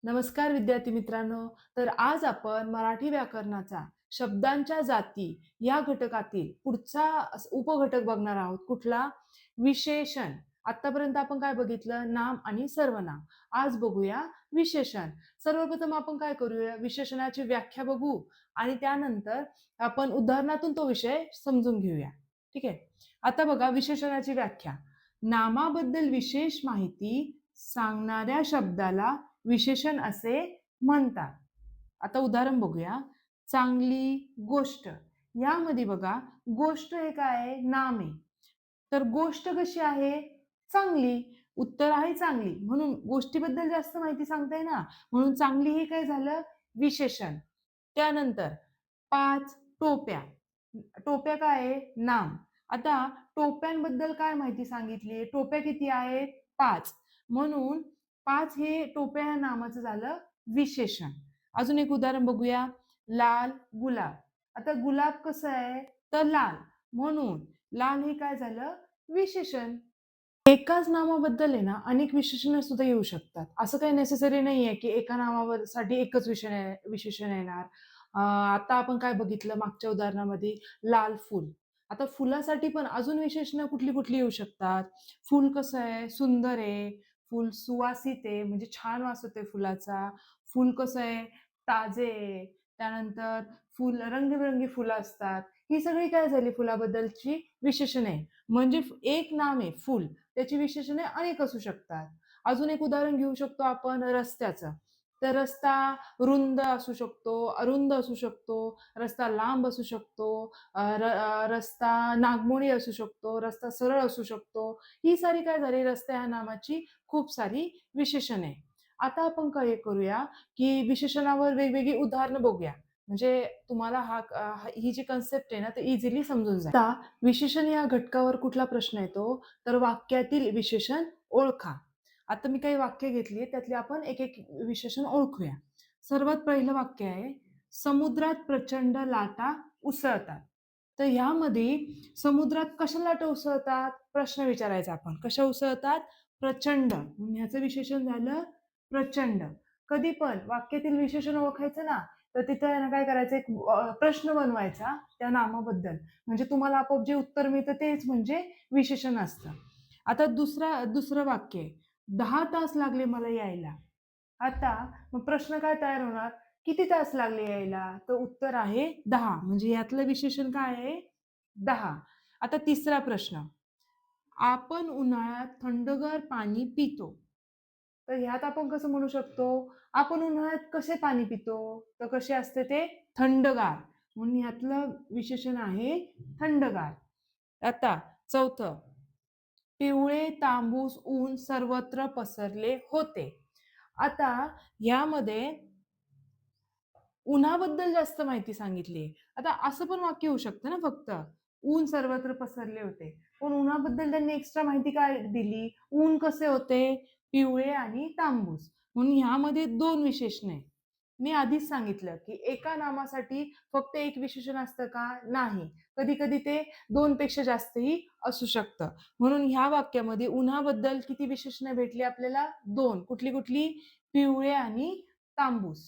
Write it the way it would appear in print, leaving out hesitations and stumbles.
नमस्कार विद्यार्थी मित्रांनो. तर आज आपण मराठी व्याकरणाचा शब्दांच्या जाती या घटकातील पुढचा उपघटक बघणार आहोत. कुठला? विशेषण. आतापर्यंत आपण काय बघितलं? नाम आणि सर्वनाम. आज बघूया विशेषण. सर्वप्रथम आपण काय करूया? विशेषणाची व्याख्या बघू आणि त्यानंतर आपण उदाहरणातून तो विषय समजून घेऊया. ठीक आहे. आता बघा विशेषणाची व्याख्या. नामाबद्दल विशेष माहिती सांगणाऱ्या शब्दाला विशेषण असे म्हणतात. आता उदाहरण बघूया. चांगली गोष्ट. यामध्ये बघा गोष्ट हे काय आहे? नाम आहे. तर गोष्ट कशी आहे? चांगली. उत्तर आहे चांगली. म्हणून गोष्टीबद्दल जास्त माहिती सांगताय ना, म्हणून चांगली हे काय झालं? विशेषण. त्यानंतर 5 टोप्या. टोप्या काय आहे? नाम. आता टोप्यांबद्दल काय माहिती सांगितली? टोप्या किती आहेत? 5. म्हणून 5 हे टोप्या या नामाचं झालं विशेषण. अजून एक उदाहरण बघूया. लाल गुलाब. आता गुलाब कसं आहे? तर लाल. म्हणून लाल हे काय झालं? विशेषण. एकाच नामाबद्दल आहे ना अनेक विशेषणं सुद्धा येऊ शकतात. असं काही नेसेसरी नाहीये की एका नावासाठी एकच विशेषण येणार. आता आपण काय बघितलं मागच्या उदाहरणामध्ये? लाल फूल. आता फुलासाठी पण अजून विशेषणं कुठली-कुठली येऊ शकतात? फूल कसं आहे? सुंदर आहे. फूल सुवासिक आहे, म्हणजे छान वास येतोय फुलाचा. फूल कसं आहे? ताजे आहे. त्यानंतर फूल रंगीबेरंगी फुलं असतात. ही सगळी काय झाली फुलाबद्दलची विशेषणे आहे. म्हणजे एक नाम आहे फूल. त्याची विशेषणे अनेक असू शकतात. अजून एक उदाहरण घेऊ शकतो आपण रस्त्याचं. तर रस्ता रुंद असू शकतो, अरुंद असू शकतो, रस्ता लांब असू शकतो, रस्ता नागमोडी असू शकतो, रस्ता सरळ असू शकतो. ही सारी काय झाली रस्ता या नामाची खूप सारी विशेषणे आहे. आता आपण काय करूया, की विशेषणावर वेगवेगळी उदाहरणं बघूया. म्हणजे तुम्हाला ही जी कन्सेप्ट आहे ना, ते इझिली समजून जाईल. आता विशेषण या घटकावर कुठला प्रश्न येतो? तर वाक्यातील विशेषण ओळखा. आता मी काही वाक्य घेतली, त्यातले आपण एक-एक विशेषण ओळखूया. सर्वात पहिलं वाक्य आहे, समुद्रात प्रचंड लाटा उसळतात. तर ह्यामध्ये समुद्रात कशा लाटा उसळतात? प्रश्न विचारायचा आपण. कशा उसळतात? प्रचंड. म्हणून ह्याचं विशेषण झालं प्रचंड. कधी पण वाक्यातील विशेषण ओळखायचं ना, तर तिथं आहे ना काय करायचं एक प्रश्न बनवायचा त्या नामाबद्दल. म्हणजे तुम्हाला आपोआप जे उत्तर मिळतं तेच म्हणजे विशेषण असतं. आता दुसरं वाक्य आहे. 10 तास लागले मला यायला. आता मग प्रश्न काय तयार होणार? किती तास लागले यायला? तर उत्तर आहे 10. म्हणजे यातलं विशेषण काय आहे? 10. आता तिसरा प्रश्न. आपण उन्हाळ्यात थंडगार पाणी पितो. तर ह्यात आपण कसं म्हणू शकतो? आपण उन्हाळ्यात कसे पाणी पितो? तर कसे असते ते? थंडगार. म्हणून ह्यातलं विशेषण आहे थंडगार. आता चौथं. पिवळे तांबूस ऊन सर्वत्र पसरले होते. आता यामध्ये उन्हाबद्दल जास्त माहिती सांगितली. आता असं पण वाक्य होऊ शकतं ना फक्त, ऊन सर्वत्र पसरले होते. पण उन्हाबद्दल त्यांनी एक्स्ट्रा माहिती काय दिली? ऊन कसे होते? पिवळे आणि तांबूस. म्हणून ह्यामध्ये 2 विशेषणं आहेत. मी आधीच सांगितलं, की एका नामासाठी फक्त एक विशेषण असतं का? नाही. कधी-कधी ते 2 पेक्षा जास्तही असू शकतं. म्हणून ह्या वाक्यामध्ये उन्हाबद्दल किती विशेषणं भेटली आपल्याला? 2. कुठली-कुठली? पिवळे आणि तांबूस.